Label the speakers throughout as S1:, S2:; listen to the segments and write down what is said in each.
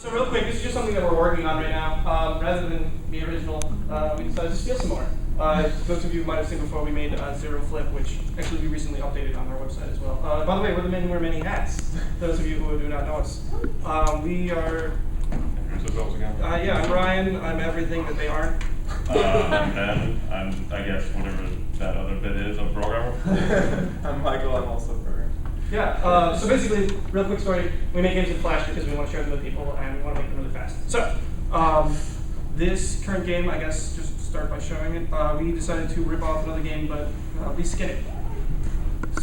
S1: So real quick, this is just something that we're working on right now. Rather than the original, we decided to steal some more. Those of you might have seen before, we made Zero Flip, which actually we recently updated on our website as well. By the way, we're the men who wear many hats. Those of you who do not know us. We are...
S2: Introduce ourselves again.
S1: Yeah, I'm Ryan. I'm everything that they aren't.
S2: I'm Ben. I'm, I guess, whatever that other bit is, a programmer.
S3: I'm Michael. I'm also a programmer.
S1: Yeah, so basically, real quick story, we make games in Flash because we want to share them with people and we want to make them really fast. So, this current game, I guess, just start by showing it, we decided to rip off another game, but reskin it.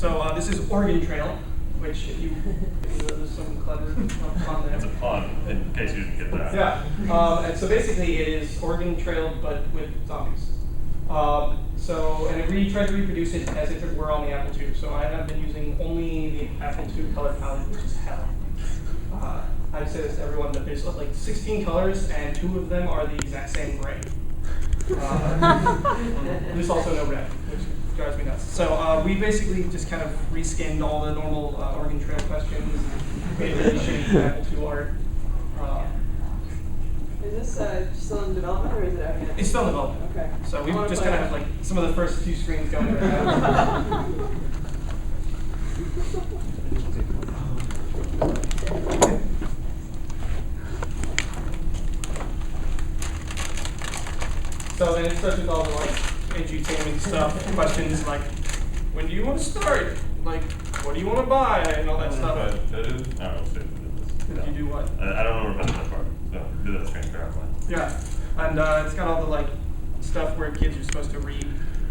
S1: So this is Oregon Trail, which if you, there's some clever pun there.
S2: It's a pun, in case you didn't get that.
S1: Yeah, and so basically it is Oregon Trail, but with zombies. And it tried to reproduce it as if it were on the Apple II. So I have been using only the Apple II color palette, which is hell. I say this to everyone, that there's like 16 colors, and 2 of them are the exact same gray. There's also no red, which drives me nuts. So we basically just kind of reskinned all the normal Oregon Trail questions, made really shitty Apple II art.
S4: Is this still in development, or is it out yet?
S1: It's still in development.
S4: Okay.
S1: So we just kind of have like some of the first few screens going right now. So then it starts with all the like edutainment stuff, questions like, when do you want to start? Like, what do you want to buy? And all that stuff.
S2: I don't know if
S1: Did you do what?
S2: I don't remember if I did that part. No, do that transparently.
S1: Yeah, and it's got all the like stuff where kids are supposed to read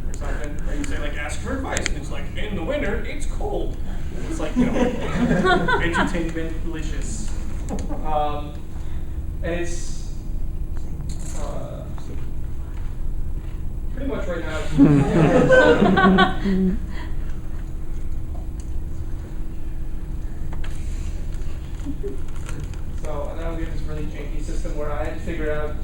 S1: or something. Where you say like, ask for advice, and it's like, in the winter it's cold. And it's like, you know, edutainment delicious. And it's pretty much right now. So now we have this really janky system where I had to figure out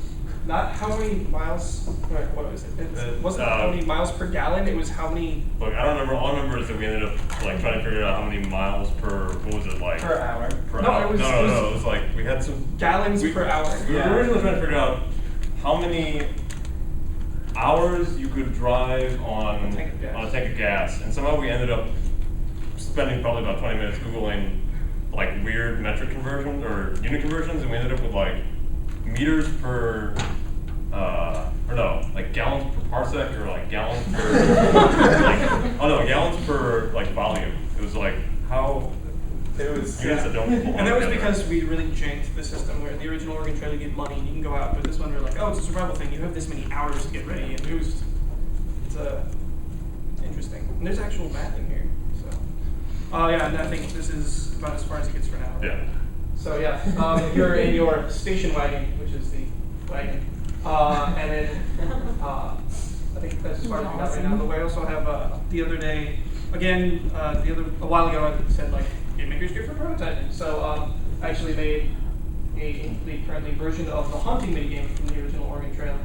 S1: not how many miles, what was it? It wasn't how many miles per gallon, it was how many...
S2: Look, I don't remember, all I remember is that we ended up like trying to figure out how many miles per, what was it like?
S3: Per hour.
S2: Per
S1: No,
S2: hour.
S1: it was-
S2: No, it was like, we had some...
S1: Gallons per hour.
S2: We were originally trying to figure out how many hours you could drive on
S1: A tank of gas.
S2: a tank of gas, and somehow we ended up spending probably about 20 minutes Googling like weird metric conversions or unit conversions, and we ended up with like meters per, or no, like gallons per parsec, or like gallons per, gallons per like volume. It was like how
S3: It was.
S2: units that don't belong
S1: And that was
S2: together.
S1: because we really janked the system where the original Oregon Trail you get money and you can go out, but this one we're like, oh, it's a survival thing, you have this many hours to get ready, and it's interesting. And there's actual math in here, so. Yeah, and I think this is about as far as it gets for now.
S2: Yeah.
S1: So yeah, you're in your station wagon, which is the wagon, and then I think that's as far as we got right now. But we also have the other day, again, a while ago I said like game maker's good for prototyping. So I actually made a incomplete currently version of the hunting minigame from the original Oregon Trail.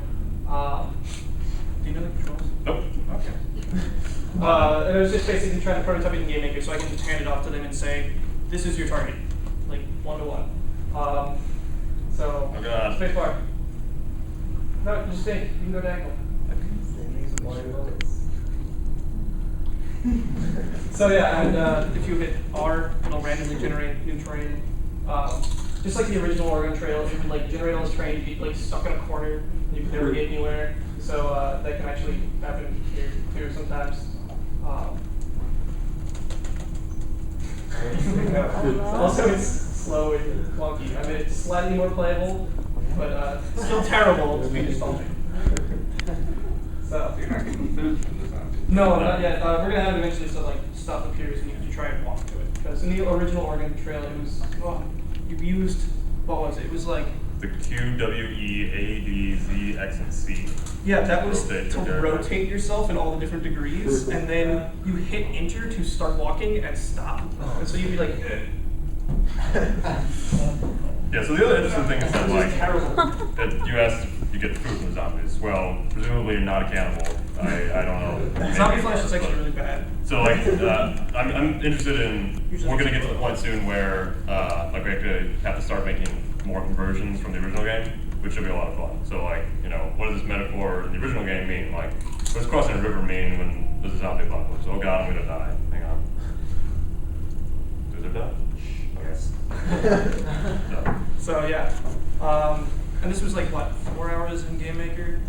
S1: Do you know the controls?
S2: Nope.
S1: Okay. And it was just basically trying to prototype it in Game Maker so I can just hand it off to them and say, this is your target, like 1-to-1. So,
S2: Oh God.
S1: space bar. No, just stay, you can go diagonal. So yeah, and if you hit R, it'll randomly generate new terrain. Just like the original Oregon Trail, you could like generate all this terrain, you'd be like stuck in a corner, and you could never get anywhere. So that can actually happen here too sometimes. Also, it's slow and clunky. I mean, it's slightly more playable, but still terrible to be defaulting. So,
S3: You're not getting food from this, aren't you?
S1: no, not yet. We're gonna have eventually so like stuff appears and you have to try and walk to it. Because in the original Oregon Trail, it was you used what was it? It was like
S2: The Q, W, E, A, D, Z, X, and C.
S1: yeah, that was
S2: Rotate
S1: to
S2: your character.
S1: rotate yourself in all the different degrees, and then you hit enter to start walking and stop. And so you'd be like,
S2: Yeah, so the other interesting thing is that
S1: this is
S2: like,
S1: terrible.
S2: that you asked if you get food from the zombies. Well, presumably you're not a cannibal. I don't know.
S1: Zombie
S2: Maybe.
S1: flesh is actually really bad.
S2: So like, I'm interested in, we're gonna get to the point soon where like we have to start making more conversions from the original game, which should be a lot of fun. So like, what does this metaphor in the original game mean? Like, what's crossing a river mean when there's a zombie apocalypse? Oh god, I'm gonna die. Hang on. Is it done?
S1: Yes.
S2: No.
S1: So yeah, and this was like what, 4 hours in Game Maker?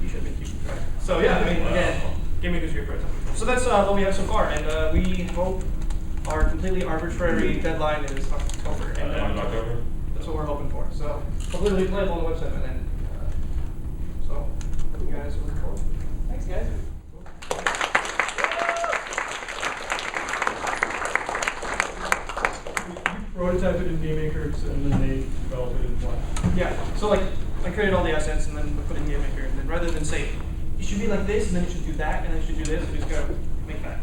S1: You should be keeping track. So yeah, I mean, again, Game Maker's here for it. So that's what we have so far, and we hope our completely arbitrary deadline is October.
S2: End of October?
S1: That's what we're hoping for. So hopefully it'll be playable on the website by then. So you guys are looking forward.
S4: Thanks, guys.
S5: Prototype it in Game Maker, and then they develop it in Flash.
S1: Yeah, so like, I created all the assets and then put it in Game Maker, and then rather than say, it should be like this, and then it should do that, and then it should do this, we just go make that.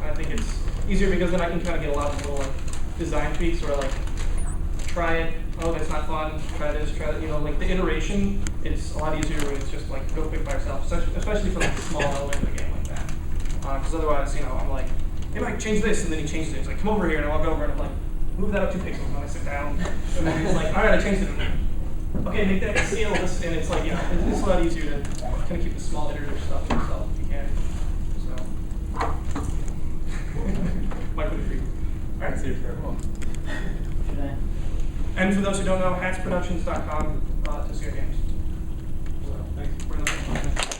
S1: And I think it's easier because then I can kind of get a lot of little like design tweaks where like, try it, oh that's not fun, try this, try that, like the iteration, it's a lot easier when it's just like go quick by yourself, especially for like a small element of a game like that. Because otherwise, I'm like, hey Mike, change this, and then he changes it. He's like, come over here, and I walk over and I'm like, move that up 2 pixels when I sit down. And then he's like, all right, I changed it. Okay, make that scale this, and it's like, it's a lot easier to kind of keep the small iterative stuff to yourself if you can. So, Mike would agree. All right,
S3: See you for everyone.
S1: and for those who don't know, hatsproductions.com to see our games. So, thanks. We're in the